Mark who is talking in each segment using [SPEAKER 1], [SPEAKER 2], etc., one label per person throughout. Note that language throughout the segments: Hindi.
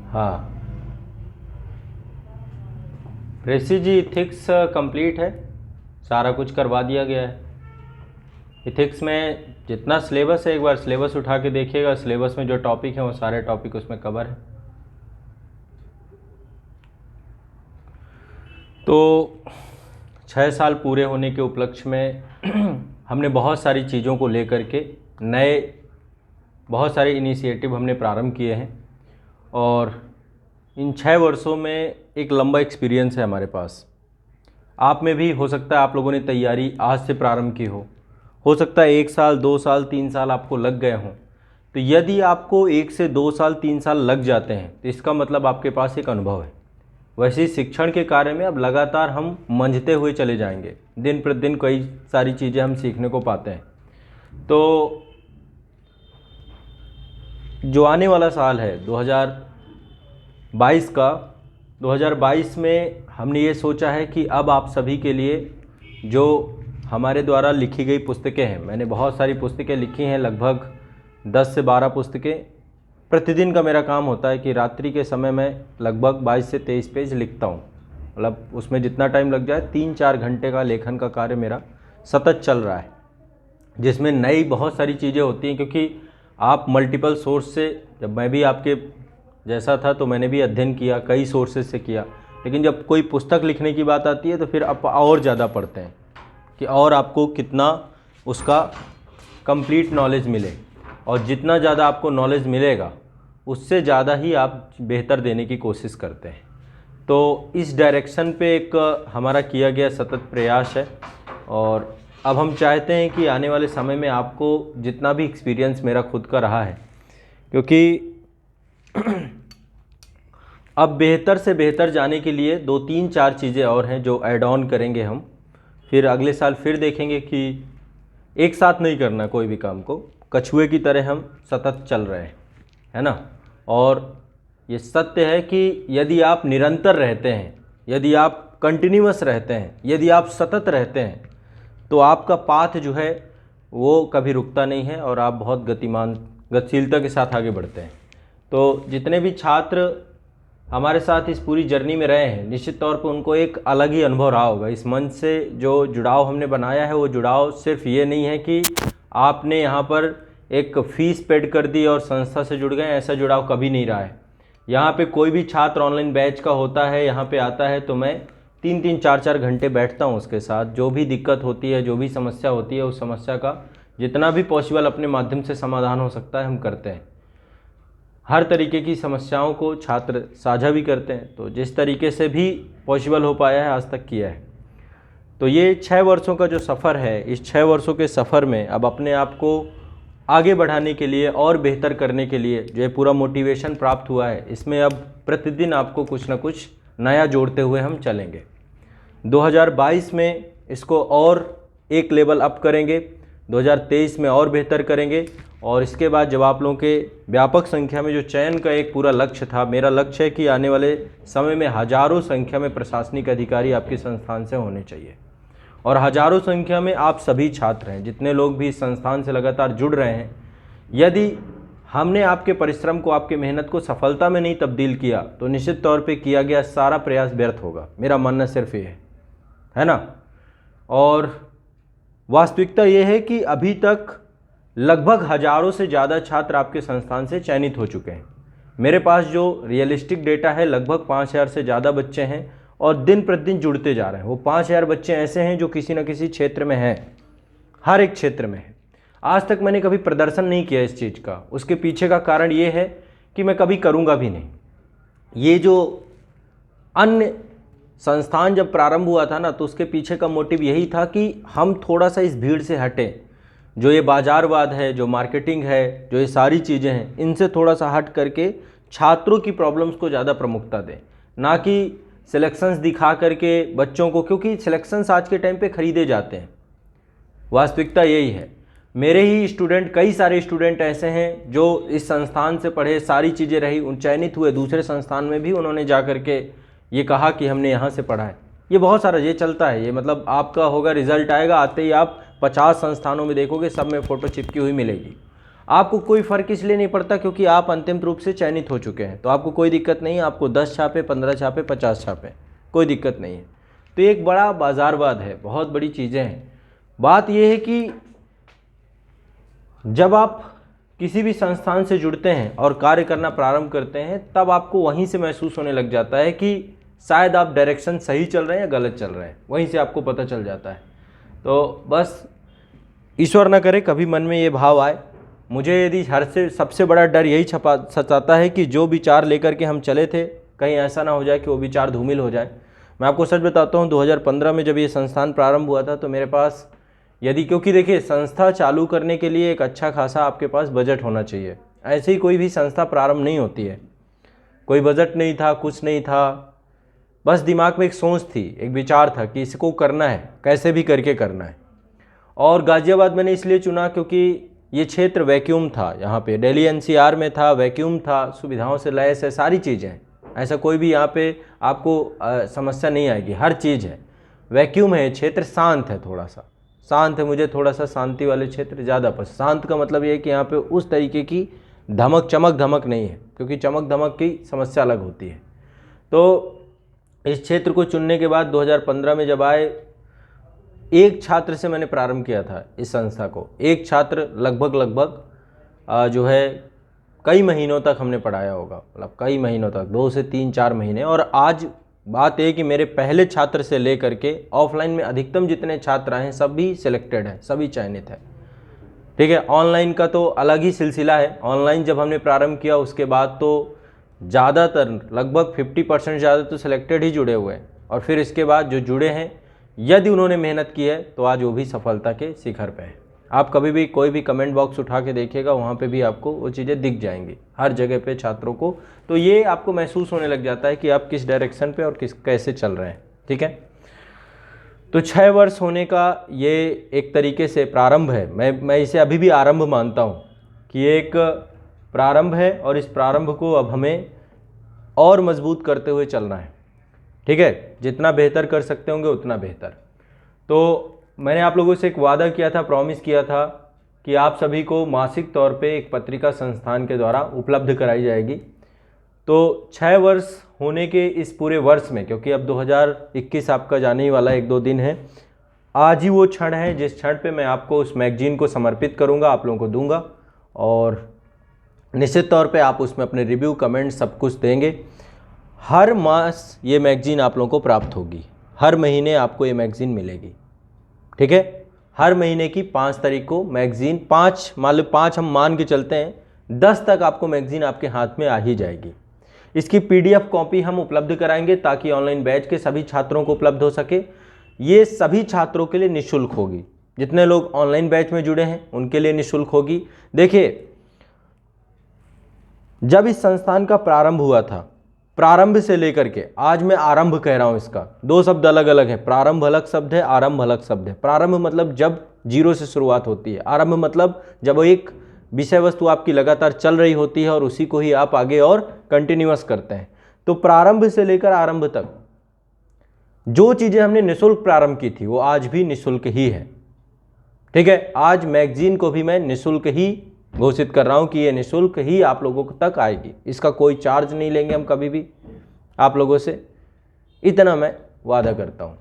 [SPEAKER 1] हाँ ऋषि जी, इथिक्स कंप्लीट है, सारा कुछ करवा दिया गया है। इथिक्स में जितना सिलेबस है, एक बार सिलेबस उठा के देखिएगा, सिलेबस में जो टॉपिक हैं वो सारे टॉपिक उसमें कवर है। तो 6 साल पूरे होने के उपलक्ष्य में हमने बहुत सारी चीज़ों को लेकर के बहुत सारे इनिशिएटिव हमने प्रारंभ किए हैं और इन 6 वर्षों में एक लंबा एक्सपीरियंस है हमारे पास। आप में भी हो सकता है आप लोगों ने तैयारी आज से प्रारंभ की हो सकता है 1 साल 2 साल 3 साल आपको लग गए हों। तो यदि आपको 1 से 2 साल 3 साल लग जाते हैं तो इसका मतलब आपके पास एक अनुभव है। वैसे ही शिक्षण के कार्य में अब लगातार हम मंझते हुए चले जाएंगे, दिन प्रतिदिन कई सारी चीज़ें हम सीखने को पाते हैं। तो जो आने वाला साल है 2022 का, 2022 में हमने ये सोचा है कि अब आप सभी के लिए जो हमारे द्वारा लिखी गई पुस्तकें हैं, मैंने बहुत सारी पुस्तकें लिखी हैं, लगभग 10 से 12 पुस्तकें। प्रतिदिन का मेरा काम होता है कि रात्रि के समय मैं लगभग 22 से 23 पेज लिखता हूँ। मतलब उसमें जितना टाइम लग जाए, 3-4 घंटे का लेखन का कार्य मेरा सतत चल रहा है, जिसमें नई बहुत सारी चीज़ें होती हैं। क्योंकि आप मल्टीपल सोर्स से, जब मैं भी आपके जैसा था तो मैंने भी अध्ययन किया, कई सोर्सेज से किया, लेकिन जब कोई पुस्तक लिखने की बात आती है तो फिर आप और ज़्यादा पढ़ते हैं कि और आपको कितना उसका कंप्लीट नॉलेज मिले, और जितना ज़्यादा आपको नॉलेज मिलेगा उससे ज़्यादा ही आप बेहतर देने की कोशिश करते हैं। तो इस डायरेक्शन पे एक हमारा किया गया सतत प्रयास है और अब हम चाहते हैं कि आने वाले समय में आपको जितना भी एक्सपीरियंस मेरा खुद का रहा है, क्योंकि अब बेहतर से बेहतर जाने के लिए 2-3-4 चीज़ें और हैं जो ऐड ऑन करेंगे हम। फिर अगले साल फिर देखेंगे कि एक साथ नहीं करना कोई भी काम को, कछुए की तरह हम सतत चल रहे हैं, है ना। और ये सत्य है कि यदि आप निरंतर रहते हैं, यदि आप कंटिन्यूअस रहते हैं, यदि आप सतत रहते हैं, तो आपका पाथ जो है वो कभी रुकता नहीं है और आप बहुत गतिशीलता के साथ आगे बढ़ते हैं। तो जितने भी छात्र हमारे साथ इस पूरी जर्नी में रहे हैं, निश्चित तौर पर उनको एक अलग ही अनुभव रहा होगा। इस मंच से जो जुड़ाव हमने बनाया है, वो जुड़ाव सिर्फ ये नहीं है कि आपने यहाँ पर एक फ़ीस पेड कर दी और संस्था से जुड़ गए, ऐसा जुड़ाव कभी नहीं रहा है। यहाँ पे कोई भी छात्र ऑनलाइन बैच का होता है, यहाँ पे आता है तो मैं 3-3 4-4 घंटे बैठता हूँ उसके साथ। जो भी दिक्कत होती है, जो भी समस्या होती है, उस समस्या का जितना भी पॉसिबल अपने माध्यम से समाधान हो सकता है हम करते हैं। हर तरीके की समस्याओं को छात्र साझा भी करते हैं, तो जिस तरीके से भी पॉसिबल हो पाया है आज तक किया है। तो ये 6 वर्षों का जो सफ़र है, इस 6 वर्षों के सफ़र में अब अपने आप को आगे बढ़ाने के लिए और बेहतर करने के लिए जो ये पूरा मोटिवेशन प्राप्त हुआ है, इसमें अब प्रतिदिन आपको कुछ ना कुछ नया जोड़ते हुए हम चलेंगे। 2022 में इसको और एक लेवल अप करेंगे, 2023 में और बेहतर करेंगे, और इसके बाद जब आप लोगों के व्यापक संख्या में जो चयन का एक पूरा लक्ष्य था, मेरा लक्ष्य है कि आने वाले समय में हज़ारों संख्या में प्रशासनिक अधिकारी आपके संस्थान से होने चाहिए, और हज़ारों संख्या में आप सभी छात्र हैं, जितने लोग भी इस संस्थान से लगातार जुड़ रहे हैं। यदि हमने आपके परिश्रम को, आपके मेहनत को सफलता में नहीं तब्दील किया तो निश्चित तौर पे किया गया सारा प्रयास व्यर्थ होगा। मेरा मानना सिर्फ ये है ना। और वास्तविकता ये है कि अभी तक लगभग हज़ारों से ज़्यादा छात्र आपके संस्थान से चयनित हो चुके हैं। मेरे पास जो रियलिस्टिक डेटा है, लगभग 5000 से ज़्यादा बच्चे हैं और दिन प्रतिदिन जुड़ते जा रहे हैं। वो 5000 बच्चे ऐसे हैं जो किसी न किसी क्षेत्र में हैं, हर एक क्षेत्र में है। आज तक मैंने कभी प्रदर्शन नहीं किया इस चीज़ का। उसके पीछे का कारण ये है कि मैं कभी करूँगा भी नहीं। ये जो अन्य संस्थान जब प्रारंभ हुआ था ना, तो उसके पीछे का मोटिव यही था कि हम थोड़ा सा इस भीड़ से हटें। जो ये बाजारवाद है, जो मार्केटिंग है, जो ये सारी चीज़ें हैं, इनसे थोड़ा सा हट करके छात्रों की प्रॉब्लम्स को ज़्यादा प्रमुखता दें, ना कि सिलेक्शंस दिखा करके बच्चों को, क्योंकि सिलेक्शंस आज के टाइम पे ख़रीदे जाते हैं। वास्तविकता यही है। मेरे ही स्टूडेंट, कई सारे स्टूडेंट ऐसे हैं जो इस संस्थान से पढ़े, सारी चीज़ें रही, उन चयनित हुए, दूसरे संस्थान में भी उन्होंने जा कर के ये कहा कि हमने यहाँ से पढ़ा है। ये बहुत सारा ये चलता है। ये मतलब आपका होगा, रिजल्ट आएगा, आते ही आप 50 संस्थानों में देखोगे, सब में फ़ोटो चिपकी हुई मिलेगी। आपको कोई फ़र्क इसलिए नहीं पड़ता क्योंकि आप अंतिम रूप से चयनित हो चुके हैं, तो आपको कोई दिक्कत नहीं है। आपको 10 छापे, 15 छापे, 50 छापे, कोई दिक्कत नहीं है। तो एक बड़ा बाज़ारवाद है, बहुत बड़ी चीज़ें हैं। बात यह है कि जब आप किसी भी संस्थान से जुड़ते हैं और कार्य करना प्रारंभ करते हैं, तब आपको वहीं से महसूस होने लग जाता है कि शायद आप डायरेक्शन सही चल रहे हैं या गलत चल रहे हैं, वहीं से आपको पता चल जाता है। तो बस ईश्वर न करे कभी मन में ये भाव आए। मुझे यदि हर से सबसे बड़ा डर यही सताता है कि जो विचार लेकर के हम चले थे, कहीं ऐसा ना हो जाए कि वो विचार धूमिल हो जाए। मैं आपको सच बताता हूँ, 2015 में जब ये संस्थान प्रारंभ हुआ था तो मेरे पास क्योंकि देखिए, संस्था चालू करने के लिए एक अच्छा खासा आपके पास बजट होना चाहिए। ऐसे ही कोई भी संस्था प्रारंभ नहीं होती है। कोई बजट नहीं था, कुछ नहीं था, बस दिमाग में एक सोच थी, एक विचार था कि इसको करना है, कैसे भी करके करना है। और गाज़ियाबाद मैंने इसलिए चुना क्योंकि ये क्षेत्र वैक्यूम था, यहाँ पे दिल्ली एनसीआर में था, वैक्यूम था, सुविधाओं से लैस है, सारी चीज़ें हैं। ऐसा कोई भी यहाँ पे आपको समस्या नहीं आएगी, हर चीज़ है। वैक्यूम है, क्षेत्र शांत है, थोड़ा सा शांत है। मुझे थोड़ा सा शांति वाले क्षेत्र ज़्यादा पसंद। शांत का मतलब ये है कि यहाँ पे उस तरीके की चमक धमक नहीं है, क्योंकि चमक धमक की समस्या अलग होती है। तो इस क्षेत्र को चुनने के बाद 2015 में जब आए, एक छात्र से मैंने प्रारंभ किया था इस संस्था को। एक छात्र लगभग जो है कई महीनों तक हमने पढ़ाया होगा, मतलब कई महीनों तक, 2 से 3-4 महीने। और आज बात है कि मेरे पहले छात्र से लेकर के ऑफलाइन में अधिकतम जितने छात्र आए हैं सभी सिलेक्टेड हैं, सभी चयनित हैं। ठीक है, ऑनलाइन का तो अलग ही सिलसिला है। ऑनलाइन जब हमने प्रारंभ किया उसके बाद तो ज़्यादातर लगभग 50% ज़्यादा तो सिलेक्टेड ही जुड़े हुए हैं। और फिर इसके बाद जो जुड़े हैं, यदि उन्होंने मेहनत की है तो आज वो भी सफलता के शिखर पे हैं। आप कभी भी कोई भी कमेंट बॉक्स उठा के देखिएगा, वहाँ पे भी आपको वो चीज़ें दिख जाएंगी हर जगह पे छात्रों को। तो ये आपको महसूस होने लग जाता है कि आप किस डायरेक्शन पे और कैसे चल रहे हैं। ठीक है, तो 6 वर्ष होने का ये एक तरीके से प्रारंभ है। मैं इसे अभी भी आरंभ मानता हूँ कि एक प्रारंभ है, और इस प्रारंभ को अब हमें और मजबूत करते हुए चलना है। ठीक है, जितना बेहतर कर सकते होंगे उतना बेहतर। तो मैंने आप लोगों से एक वादा किया था, प्रॉमिस किया था कि आप सभी को मासिक तौर पे एक पत्रिका संस्थान के द्वारा उपलब्ध कराई जाएगी। तो 6 वर्ष होने के इस पूरे वर्ष में, क्योंकि अब 2021 आपका जाने ही वाला 1-2 दिन है, आज ही वो क्षण है जिस क्षण पे मैं आपको उस मैगजीन को समर्पित करूँगा, आप लोगों को दूंगा। और निश्चित तौर पे आप उसमें अपने रिव्यू, कमेंट सब कुछ देंगे। हर मास ये मैगजीन आप लोगों को प्राप्त होगी, हर महीने आपको ये मैगजीन मिलेगी। ठीक है, हर महीने की 5 तारीख को मैगजीन, 5 हम मान के चलते हैं, 10 तक आपको मैगजीन आपके हाथ में आ ही जाएगी। इसकी PDF कॉपी हम उपलब्ध कराएंगे ताकि ऑनलाइन बैच के सभी छात्रों को उपलब्ध हो सके। ये सभी छात्रों के लिए निःशुल्क होगी। जितने लोग ऑनलाइन बैच में जुड़े हैं उनके लिए निःशुल्क होगी। देखिए, जब इस संस्थान का प्रारंभ हुआ था, प्रारंभ से लेकर के आज मैं आरंभ कह रहा हूं, इसका 2 शब्द अलग अलग है। प्रारंभ अलग शब्द है, आरंभ अलग शब्द है। प्रारंभ मतलब जब 0 से शुरुआत होती है, आरंभ मतलब जब एक विषय वस्तु आपकी लगातार चल रही होती है और उसी को ही आप आगे और कंटिन्यूअस करते हैं। तो प्रारंभ से लेकर आरंभ तक जो चीजें हमने निःशुल्क प्रारंभ की थी वो आज भी निःशुल्क ही है। ठीक है, आज मैगजीन को भी मैं निःशुल्क ही घोषित कर रहा हूं कि ये निःशुल्क ही आप लोगों तक आएगी। इसका कोई चार्ज नहीं लेंगे हम कभी भी आप लोगों से, इतना मैं वादा करता हूं।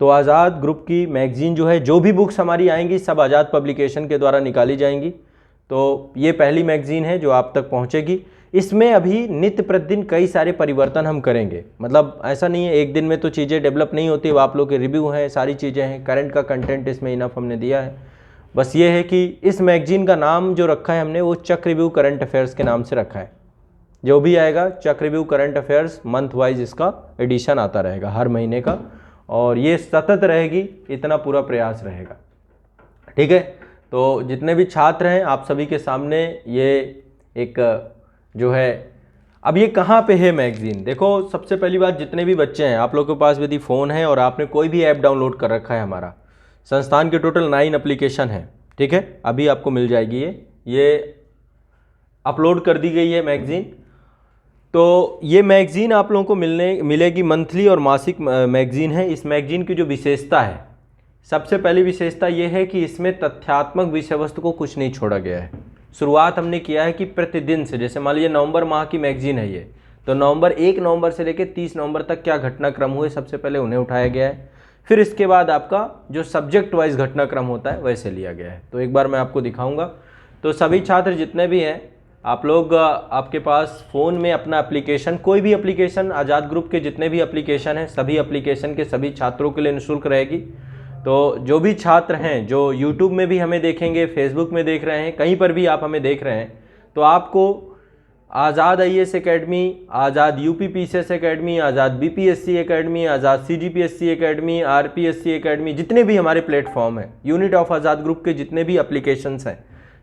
[SPEAKER 1] तो आज़ाद ग्रुप की मैगजीन जो है, जो भी बुक्स हमारी आएंगी सब आज़ाद पब्लिकेशन के द्वारा निकाली जाएंगी। तो ये पहली मैगजीन है जो आप तक पहुंचेगी। इसमें अभी नित्य प्रतिदिन कई सारे परिवर्तन हम करेंगे। मतलब ऐसा नहीं है एक दिन में तो चीज़ें डेवलप नहीं होती। अब आप लोग के रिव्यू हैं, सारी चीज़ें हैं, करंट का कंटेंट इसमें इनफ हमने दिया है। बस ये है कि इस मैगजीन का नाम जो रखा है हमने वो चक्रव्यूह करंट अफेयर्स के नाम से रखा है। जो भी आएगा चक्रव्यूह करंट अफेयर्स, मंथ वाइज इसका एडिशन आता रहेगा हर महीने का, और ये सतत रहेगी, इतना पूरा प्रयास रहेगा। ठीक है, तो जितने भी छात्र हैं आप सभी के सामने ये एक जो है, अब ये कहाँ पे है मैगजीन। देखो, सबसे पहली बात, जितने भी बच्चे हैं आप लोग के पास यदि फ़ोन है और आपने कोई भी ऐप डाउनलोड कर रखा है, हमारा संस्थान के टोटल 9 एप्लीकेशन है। ठीक है, अभी आपको मिल जाएगी, ये अपलोड कर दी गई है मैगजीन। तो ये मैगजीन आप लोगों को मिलेगी मंथली और मासिक मैगजीन है। इस मैगजीन की जो विशेषता है, सबसे पहली विशेषता ये है कि इसमें तथ्यात्मक विषय वस्तु को कुछ नहीं छोड़ा गया है। शुरुआत हमने किया है कि प्रतिदिन से, जैसे मान लीजिए नवंबर माह की मैगजीन है ये, तो 1 नवंबर से लेकर 30 नवंबर तक क्या घटनाक्रम हुए सबसे पहले उन्हें उठाया गया है। फिर इसके बाद आपका जो सब्जेक्ट वाइज घटनाक्रम होता है वैसे लिया गया है। तो एक बार मैं आपको दिखाऊंगा। तो सभी छात्र जितने भी हैं, आप लोग आपके पास फ़ोन में अपना एप्लीकेशन, कोई भी एप्लीकेशन, आज़ाद ग्रुप के जितने भी एप्लीकेशन हैं सभी एप्लीकेशन के सभी छात्रों के लिए निःशुल्क रहेगी। तो जो भी छात्र हैं जो यूट्यूब में भी हमें देखेंगे, फेसबुक में देख रहे हैं, कहीं पर भी आप हमें देख रहे हैं, तो आपको आज़ाद IAS एकेडमी, आज़ाद UPPCS एकेडमी, आज़ाद BPSC एकेडमी, आज़ाद CGPSC एकेडमी, RPSC एकेडमी, जितने भी हमारे प्लेटफॉर्म हैं, यूनिट ऑफ आज़ाद ग्रुप के जितने भी एप्लीकेशंस हैं,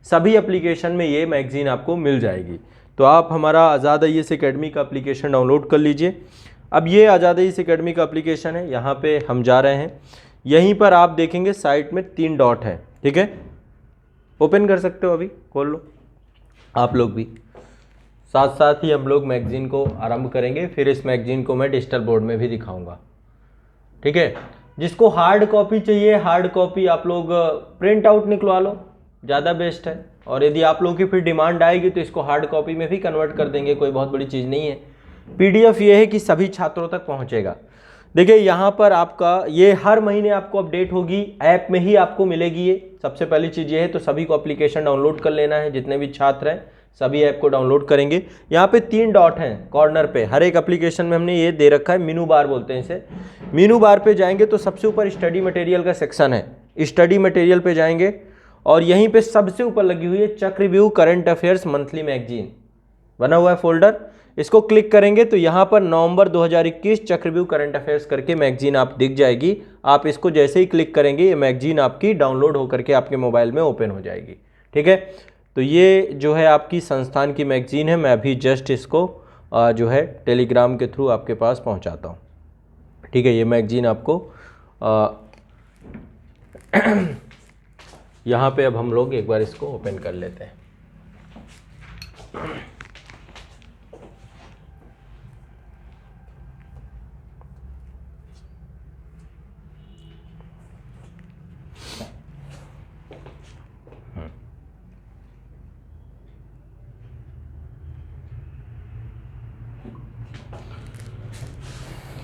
[SPEAKER 1] सभी एप्लीकेशन में ये मैगज़ीन आपको मिल जाएगी। तो आप हमारा आज़ाद IAS एकेडमी का एप्लीकेशन डाउनलोड कर लीजिए। अब ये आज़ाद IAS एकेडमी का एप्लीकेशन है, यहाँ पे हम जा रहे हैं। यहीं पर आप देखेंगे साइड में 3 डॉट है, ठीक है, ओपन कर सकते हो, अभी खोल लो आप लोग भी। साथ साथ ही हम लोग मैगज़ीन को आरंभ करेंगे, फिर इस मैगज़ीन को मैं डिजिटल बोर्ड में भी दिखाऊंगा, ठीक है। जिसको हार्ड कॉपी चाहिए, हार्ड कॉपी आप लोग प्रिंट आउट निकलवा लो, ज़्यादा बेस्ट है। और यदि आप लोगों की फिर डिमांड आएगी तो इसको हार्ड कॉपी में भी कन्वर्ट कर देंगे, कोई बहुत बड़ी चीज़ नहीं है। PDF ये है कि सभी छात्रों तक पहुँचेगा। देखिए यहाँ पर आपका ये हर महीने आपको अपडेट होगी, ऐप में ही आपको मिलेगी। ये सबसे पहली चीज़ ये है, तो सभी को एप्लीकेशन डाउनलोड कर लेना है। जितने भी छात्र हैं सभी ऐप को डाउनलोड करेंगे। यहाँ पे 3 डॉट हैं कॉर्नर पे, हर एक एप्लीकेशन में हमने ये दे रखा है, मेनू बार बोलते हैं इसे। मेनू बार पे जाएंगे तो सबसे ऊपर स्टडी मटेरियल का सेक्शन है, स्टडी मटेरियल पे जाएंगे और यहीं पे सबसे ऊपर लगी हुई है चक्रव्यूह करंट अफेयर्स मंथली मैगजीन, बना हुआ है फोल्डर। इसको क्लिक करेंगे तो यहाँ पर नवंबर 2021 चक्रव्यूह करंट अफेयर्स करके मैगजीन आप दिख जाएगी। आप इसको जैसे ही क्लिक करेंगे ये मैगजीन आपकी डाउनलोड होकर के आपके मोबाइल में ओपन हो जाएगी, ठीक है। तो ये जो है आपकी संस्थान की मैगजीन है। मैं अभी जस्ट इसको जो है टेलीग्राम के थ्रू आपके पास पहुंचाता हूं, ठीक है। ये मैगजीन आपको यहाँ पे अब हम लोग एक बार इसको ओपन कर लेते हैं।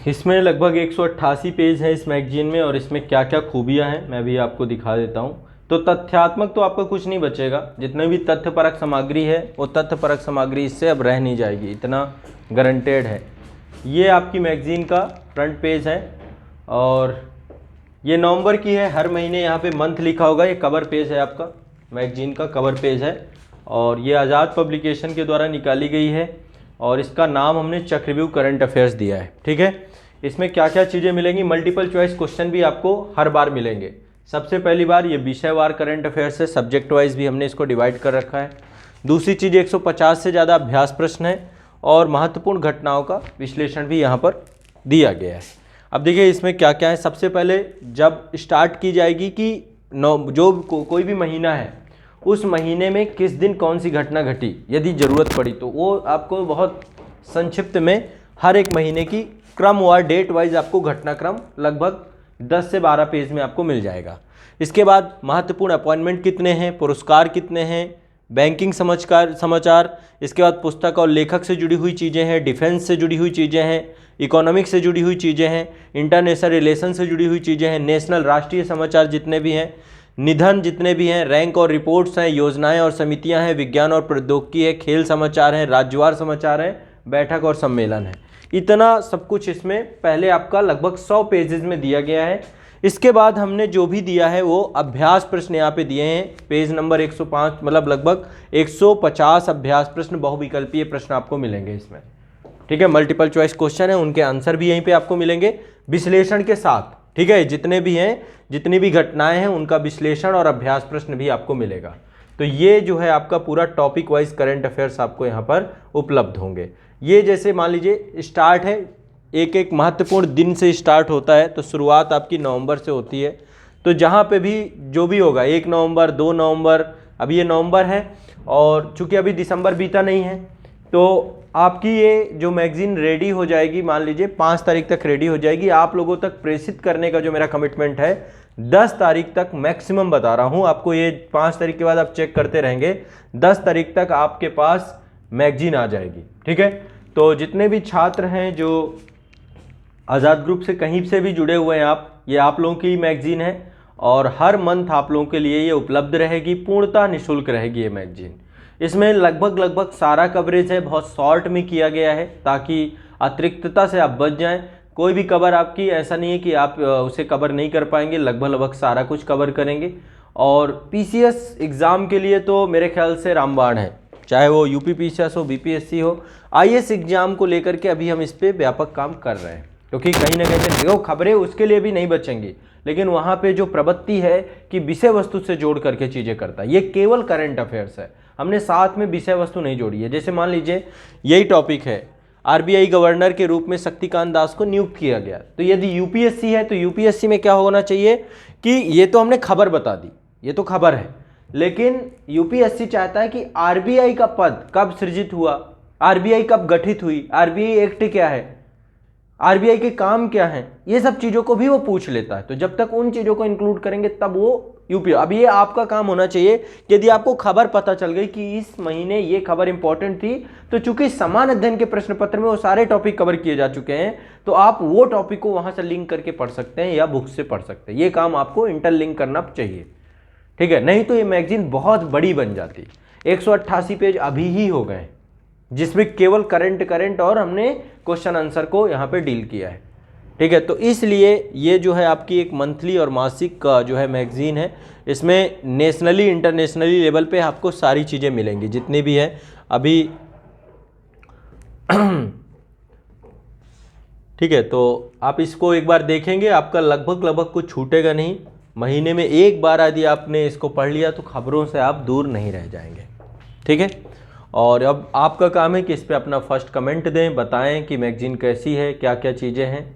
[SPEAKER 1] इसमें लगभग 188 पेज हैं इस मैगजीन में, और इसमें क्या क्या खूबियां हैं मैं भी आपको दिखा देता हूं। तो तथ्यात्मक तो आपका कुछ नहीं बचेगा, जितने भी तथ्यपरक सामग्री है वो तथ्यपरक सामग्री इससे अब रह नहीं जाएगी, इतना गारंटेड है। ये आपकी मैगजीन का फ्रंट पेज है और ये नवंबर की है। हर महीने यहाँ पे मंथ लिखा होगा। ये कवर पेज है आपका, मैगजीन का कवर पेज है और ये आज़ाद पब्लिकेशन के द्वारा निकाली गई है और इसका नाम हमने चक्रव्यूह करंट अफेयर्स दिया है, ठीक है। इसमें क्या क्या चीज़ें मिलेंगी, मल्टीपल चॉइस क्वेश्चन भी आपको हर बार मिलेंगे। सबसे पहली बार ये विषयवार करंट अफेयर्स है, सब्जेक्ट वाइज भी हमने इसको डिवाइड कर रखा है। दूसरी चीज़ 150 से ज़्यादा अभ्यास प्रश्न है और महत्वपूर्ण घटनाओं का विश्लेषण भी यहाँ पर दिया गया है। अब देखिए इसमें क्या क्या है। सबसे पहले जब स्टार्ट की जाएगी कि कोई भी महीना है उस महीने में किस दिन कौन सी घटना घटी, यदि ज़रूरत पड़ी तो वो आपको बहुत संक्षिप्त में हर एक महीने की क्रमवार डेट वाइज आपको घटनाक्रम लगभग 10 से 12 पेज में आपको मिल जाएगा। इसके बाद महत्वपूर्ण अपॉइंटमेंट कितने हैं, पुरस्कार कितने हैं, बैंकिंग समाचार, इसके बाद पुस्तक और लेखक से जुड़ी हुई चीज़ें हैं, डिफेंस से जुड़ी हुई चीज़ें हैं, इकोनॉमिक्स से जुड़ी हुई चीज़ें हैं, इंटरनेशनल रिलेशन से जुड़ी हुई चीज़ें हैं, नेशनल राष्ट्रीय समाचार जितने भी हैं, निधन जितने भी हैं, रैंक और रिपोर्ट्स हैं, योजनाएं और समितियां हैं, विज्ञान और प्रौद्योगिकी है, खेल समाचार हैं, राज्यवार समाचार हैं, बैठक और सम्मेलन है। इतना सब कुछ इसमें पहले आपका लगभग 100 पेजेस में दिया गया है। इसके बाद हमने जो भी दिया है वो अभ्यास प्रश्न यहाँ पे दिए हैं, पेज नंबर 105, मतलब लगभग 150 अभ्यास प्रश्न, बहुविकल्पीय प्रश्न आपको मिलेंगे इसमें, ठीक है। मल्टीपल चॉइस क्वेश्चन है, उनके आंसर भी यहीं पे आपको मिलेंगे विश्लेषण के साथ, ठीक है। जितने भी हैं, जितनी भी घटनाएं हैं उनका विश्लेषण और अभ्यास प्रश्न भी आपको मिलेगा। तो ये जो है आपका पूरा टॉपिक वाइज करंट अफेयर्स आपको यहाँ पर उपलब्ध होंगे। ये जैसे मान लीजिए स्टार्ट है, एक एक महत्वपूर्ण दिन से स्टार्ट होता है, तो शुरुआत आपकी नवंबर से होती है। तो जहाँ पे भी जो भी होगा 1 नवंबर, 2 नवंबर, अभी ये नवंबर है और चूंकि अभी दिसंबर बीता नहीं है, तो आपकी ये जो मैगजीन रेडी हो जाएगी, मान लीजिए 5 तारीख तक रेडी हो जाएगी। आप लोगों तक प्रेषित करने का जो मेरा कमिटमेंट है 10 तारीख तक मैक्सिमम बता रहा हूं आपको, ये 5 तारीख के बाद आप चेक करते रहेंगे, 10 तारीख तक आपके पास मैगजीन आ जाएगी। ठीक है, तो जितने भी छात्र हैं जो आज़ाद ग्रुप से कहीं से भी जुड़े हुए हैं आप, ये आप लोगों की मैगजीन है और हर मंथ आप लोगों के लिए ये उपलब्ध रहेगी, पूर्णतः निःशुल्क रहेगी ये मैगजीन। इसमें लगभग सारा कवरेज है, बहुत शॉर्ट में किया गया है ताकि अतिरिक्तता से आप बच जाएं। कोई भी कवर आपकी ऐसा नहीं है कि आप उसे कवर नहीं कर पाएंगे, लगभग सारा कुछ कवर करेंगे। और पीसीएस एग्ज़ाम के लिए तो मेरे ख्याल से रामबाण है, चाहे वो यूपी पीसीएस हो, बीपीएससी हो, आईएएस एग्जाम को लेकर के अभी हम इस पर व्यापक काम कर रहे हैं, क्योंकि कहीं ना कहीं जो खबरें उसके लिए भी नहीं बचेंगी, लेकिन वहाँ पे जो प्रवृत्ति है कि विषय वस्तु से जोड़ करके चीज़ें करता है, ये केवल करंट अफेयर्स है, हमने साथ में विषय वस्तु नहीं जोड़ी है। जैसे मान लीजिए यही टॉपिक है, आरबीआई गवर्नर के रूप में शक्तिकांत दास को नियुक्त किया गया, तो यदि यूपीएससी है तो यूपीएससी में क्या होना चाहिए कि ये तो हमने खबर बता दी, ये तो खबर है, लेकिन यूपीएससी चाहता है कि आरबीआई का पद कब सृजित हुआ, आरबीआई कब गठित हुई, आरबीआई एक्ट क्या है, आरबीआई के काम क्या हैं, ये सब चीज़ों को भी वो पूछ लेता है। तो जब तक उन चीज़ों को इंक्लूड करेंगे तब वो यूपी। अब ये आपका काम होना चाहिए कि यदि आपको खबर पता चल गई कि इस महीने ये खबर इंपॉर्टेंट थी, तो चूंकि समान अध्ययन के प्रश्न पत्र में वो सारे टॉपिक कवर किए जा चुके हैं, तो आप वो टॉपिक को वहाँ से लिंक करके पढ़ सकते हैं या बुक से पढ़ सकते हैं। ये काम आपको इंटरलिंक करना चाहिए, ठीक है, नहीं तो ये मैगजीन बहुत बड़ी बन जाती। 188 पेज अभी ही हो गए जिसमें केवल करंट और हमने क्वेश्चन आंसर को यहाँ पे डील किया है। ठीक है, तो इसलिए ये जो है आपकी एक मंथली और मासिक का जो है मैगजीन है, इसमें नेशनली इंटरनेशनली लेवल पे आपको सारी चीज़ें मिलेंगी जितनी भी है अभी। ठीक है, तो आप इसको एक बार देखेंगे, आपका लगभग कुछ छूटेगा नहीं। महीने में एक बार यदि आपने इसको पढ़ लिया तो खबरों से आप दूर नहीं रह जाएंगे। ठीक है, और अब आपका काम है कि इस पे अपना फर्स्ट कमेंट दें, बताएं कि मैगजीन कैसी है, क्या क्या चीज़ें हैं।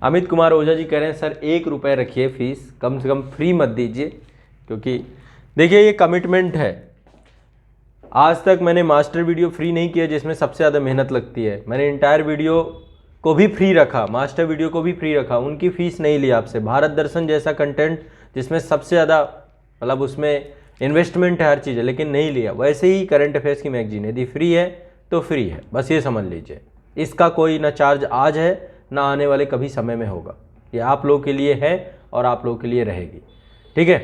[SPEAKER 1] अमित कुमार ओझा जी कह रहे हैं सर 1 रुपये रखिए फीस, कम से कम फ्री मत दीजिए, क्योंकि देखिए ये कमिटमेंट है। आज तक मैंने मास्टर वीडियो फ्री नहीं किया जिसमें सबसे ज़्यादा मेहनत लगती है। मैंने इंटायर वीडियो को भी फ्री रखा, मास्टर वीडियो को भी फ्री रखा, उनकी फ़ीस नहीं ली आपसे। भारत दर्शन जैसा कंटेंट जिसमें सबसे ज़्यादा मतलब उसमें इन्वेस्टमेंट है हर चीज़ है, लेकिन नहीं लिया। वैसे ही करंट अफेयर्स की मैगजीन यदि फ्री है तो फ्री है, बस ये समझ लीजिए। इसका कोई ना चार्ज आज है ना आने वाले कभी समय में होगा, ये आप लोगों के लिए है और आप लोगों के लिए रहेगी। ठीक है,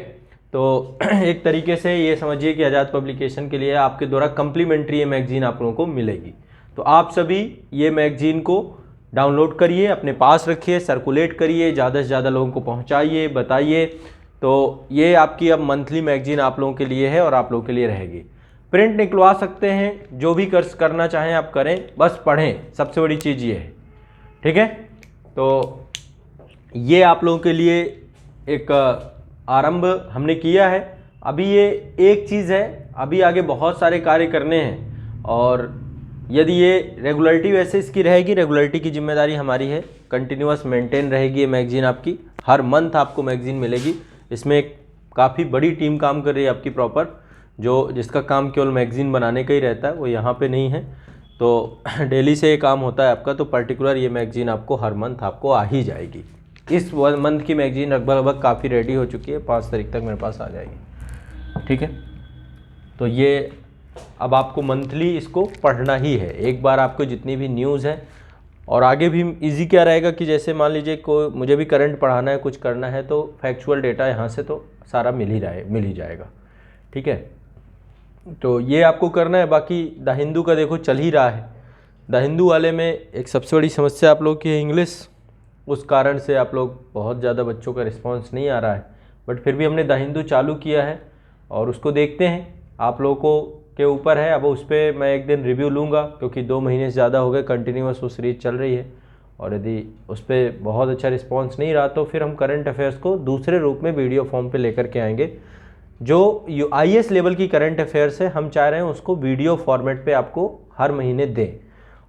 [SPEAKER 1] तो एक तरीके से ये समझिए कि आज़ाद पब्लिकेशन के लिए आपके द्वारा कम्प्लीमेंट्री ये मैगजीन आप लोगों को मिलेगी। तो आप सभी ये मैगजीन को डाउनलोड करिए, अपने पास रखिए, सर्कुलेट करिए, ज़्यादा से ज़्यादा लोगों को पहुँचाइए, बताइए। तो ये आपकी अब मंथली मैगजीन आप लोगों के लिए है और आप लोगों के लिए रहेगी। प्रिंट निकलवा सकते हैं, जो भी करना चाहें आप करें, बस पढ़ें, सबसे बड़ी चीज़ ये है। ठीक है, तो ये आप लोगों के लिए एक आरंभ हमने किया है। अभी ये एक चीज़ है, अभी आगे बहुत सारे कार्य करने हैं, और यदि ये रेगुलरिटी वैसे इसकी रहेगी, रेगुलरिटी की जिम्मेदारी हमारी है, कंटिन्यूअस मेंटेन रहेगी ये मैगजीन आपकी, हर मंथ आपको मैगजीन मिलेगी। इसमें काफ़ी बड़ी टीम काम कर रही है आपकी प्रॉपर, जो जिसका काम केवल मैगजीन बनाने का ही रहता है, वो यहाँ पे नहीं है। तो डेली से ये काम होता है आपका, तो पर्टिकुलर ये मैगजीन आपको हर मंथ आपको आ ही जाएगी। इस मंथ की मैगजीन लगभग काफ़ी रेडी हो चुकी है, 5 तारीख तक मेरे पास आ जाएगी। ठीक है, तो ये अब आपको मंथली इसको पढ़ना ही है। एक बार आपको जितनी भी न्यूज़ है, और आगे भी इजी क्या रहेगा कि जैसे मान लीजिए को मुझे भी करंट पढ़ाना है, कुछ करना है, तो फैक्चुअल डेटा यहाँ से तो सारा मिल ही जाएगा। ठीक है, तो ये आपको करना है। बाकी द हिंदू का देखो चल ही रहा है। द हिंदू वाले में एक सबसे बड़ी समस्या आप लोग की है इंग्लिश, उस कारण से आप लोग बहुत ज़्यादा बच्चों का रिस्पांस नहीं आ रहा है, बट फिर भी हमने द हिंदू चालू किया है और उसको देखते हैं, आप लोगों को के ऊपर है। अब उस पर मैं एक दिन रिव्यू लूँगा, क्योंकि 2 महीने से ज़्यादा हो गए कंटिन्यूअस वो सीरीज चल रही है, और यदि उस पर बहुत अच्छा रिस्पांस नहीं रहा तो फिर हम करंट अफेयर्स को दूसरे रूप में वीडियो फॉर्म पे लेकर के आएंगे। जो IAS लेवल की करंट अफेयर्स है, हम चाह रहे हैं उसको वीडियो फॉर्मेट पे आपको हर महीने दें,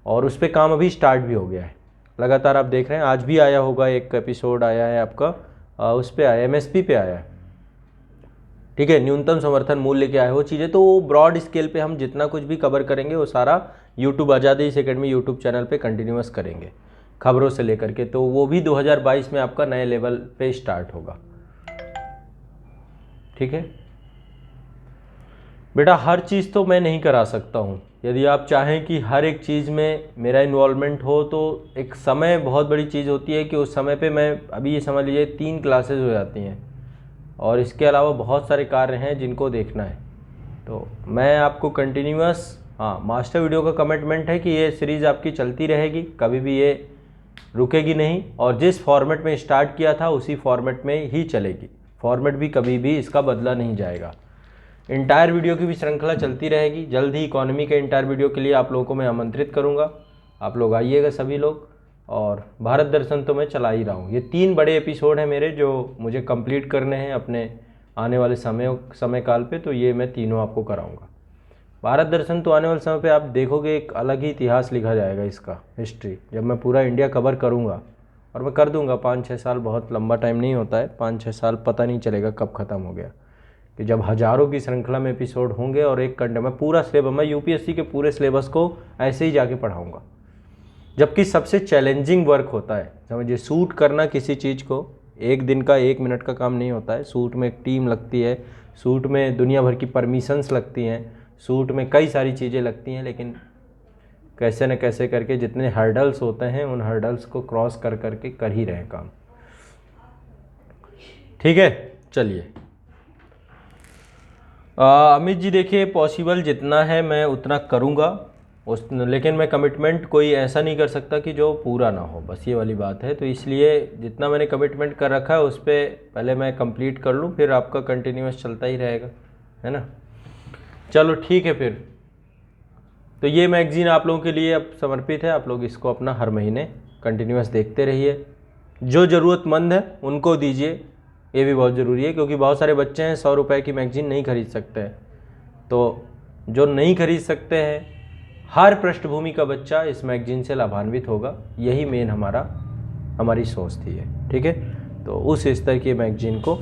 [SPEAKER 1] और उस पर काम अभी स्टार्ट भी हो गया है। लगातार आप देख रहे हैं, आज भी आया होगा एक एपिसोड आया है आपका, उस पर आया, MSP पे आया है। ठीक है, न्यूनतम समर्थन मूल्य क्या है, वो चीज़ें तो वो ब्रॉड स्केल पे हम जितना कुछ भी कवर करेंगे वो सारा यूट्यूब आज़ाद एकेडमी यूट्यूब चैनल पे कंटिन्यूअस करेंगे। खबरों से लेकर के, तो वो भी 2022 में आपका नए लेवल पे स्टार्ट होगा। ठीक है बेटा, हर चीज़ तो मैं नहीं करा सकता हूँ। यदि आप चाहें कि हर एक चीज़ में मेरा इन्वॉल्वमेंट हो तो एक समय बहुत बड़ी चीज़ होती है कि उस समय पे मैं, अभी ये समझ लीजिए 3 क्लासेस हो जाती हैं और इसके अलावा बहुत सारे कार्य हैं जिनको देखना है। तो मैं आपको कंटिन्यूअस, हाँ, मास्टर वीडियो का कमिटमेंट है कि ये सीरीज़ आपकी चलती रहेगी, कभी भी ये रुकेगी नहीं, और जिस फॉर्मेट में स्टार्ट किया था उसी फॉर्मेट में ही चलेगी। फॉर्मेट भी कभी भी इसका बदला नहीं जाएगा। इंटायर वीडियो की भी श्रृंखला चलती रहेगी। जल्द ही इकोनॉमी के इंटायर वीडियो के लिए आप लोगों को मैं आमंत्रित करूंगा, आप लोग आइएगा सभी लोग। और भारत दर्शन तो मैं चला ही रहा हूँ। ये 3 बड़े एपिसोड हैं मेरे जो मुझे कंप्लीट करने हैं अपने आने वाले समय काल पे, तो ये मैं तीनों आपको कराऊंगा। भारत दर्शन तो आने वाले समय पे आप देखोगे एक अलग ही इतिहास लिखा जाएगा इसका, हिस्ट्री, जब मैं पूरा इंडिया कवर करूँगा। और मैं कर दूंगा 5-6 साल, बहुत लंबा टाइम नहीं होता है, 5-6 साल पता नहीं चलेगा कब ख़त्म हो गया, कि जब हज़ारों की श्रृंखला में एपिसोड होंगे और एक घंटे में पूरा सिलेबस, मैं यूपीएससी के पूरे सिलेबस को ऐसे ही जाके पढ़ाऊँगा। जबकि सबसे चैलेंजिंग वर्क होता है, समझिए, शूट करना किसी चीज़ को एक दिन का 1 मिनट का काम नहीं होता है। शूट में एक टीम लगती है, शूट में दुनिया भर की परमिशंस लगती हैं, शूट में कई सारी चीज़ें लगती हैं, लेकिन कैसे न कैसे करके जितने हर्डल्स होते हैं उन हर्डल्स को क्रॉस कर करके कर ही रहे काम। ठीक है, चलिए। अमित जी देखिए, पॉसिबल जितना है मैं उतना करूँगा, लेकिन मैं कमिटमेंट कोई ऐसा नहीं कर सकता कि जो पूरा ना हो, बस ये वाली बात है। तो इसलिए जितना मैंने कमिटमेंट कर रखा है उस पर पहले मैं कंप्लीट कर लूँ, फिर आपका कंटिन्यूस चलता ही रहेगा, है ना। चलो ठीक है फिर। तो ये मैगज़ीन आप लोगों के लिए अब समर्पित है, आप लोग इसको अपना हर महीने कंटिन्यूस देखते रहिए। जो ज़रूरतमंद है उनको दीजिए, ये भी बहुत ज़रूरी है, क्योंकि बहुत सारे बच्चे हैं 100 रुपये की मैगज़ीन नहीं खरीद सकते हैं। तो जो नहीं खरीद सकते हैं, हर पृष्ठभूमि का बच्चा इस मैगज़ीन से लाभान्वित होगा, यही मेन हमारी सोच थी है। ठीक है, तो उस स्तर की मैगज़ीन को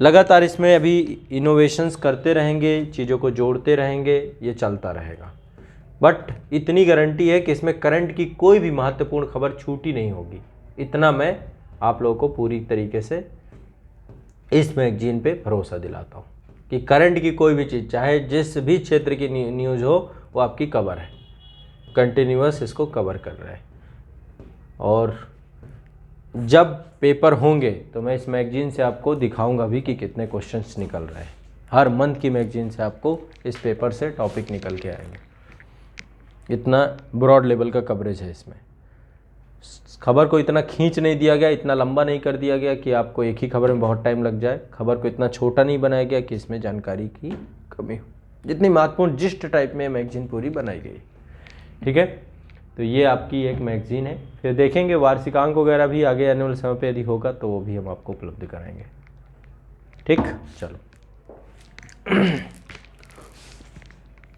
[SPEAKER 1] लगातार इसमें अभी इनोवेशंस करते रहेंगे, चीज़ों को जोड़ते रहेंगे, ये चलता रहेगा। बट इतनी गारंटी है कि इसमें करंट की कोई भी महत्वपूर्ण खबर छूटी नहीं होगी, इतना मैं आप लोगों को पूरी तरीके से इस मैगज़ीन पे भरोसा दिलाता हूँ कि करंट की कोई भी चीज़, चाहे जिस भी क्षेत्र की न्यूज़ हो, वो आपकी कवर है, कंटिन्यूअस इसको कवर कर रहे हैं। और जब पेपर होंगे तो मैं इस मैगज़ीन से आपको दिखाऊंगा भी कि कितने क्वेश्चंस निकल रहे हैं। हर मंथ की मैगज़ीन से आपको इस पेपर से टॉपिक निकल के आएंगे। इतना ब्रॉड लेवल का कवरेज है इसमें। खबर को इतना खींच नहीं दिया गया, इतना लंबा नहीं कर दिया गया कि आपको एक ही खबर में बहुत टाइम लग जाए। खबर को इतना छोटा नहीं बनाया गया कि इसमें जानकारी की कमी हो। जितनी महत्वपूर्ण जिस्ट टाइप में मैगज़ीन पूरी बनाई गई। ठीक है, तो ये आपकी एक मैगज़ीन है। फिर देखेंगे वार्षिकांक वगैरह भी आगे आने वाले समय पे यदि होगा तो वो भी हम आपको उपलब्ध कराएंगे। ठीक, चलो।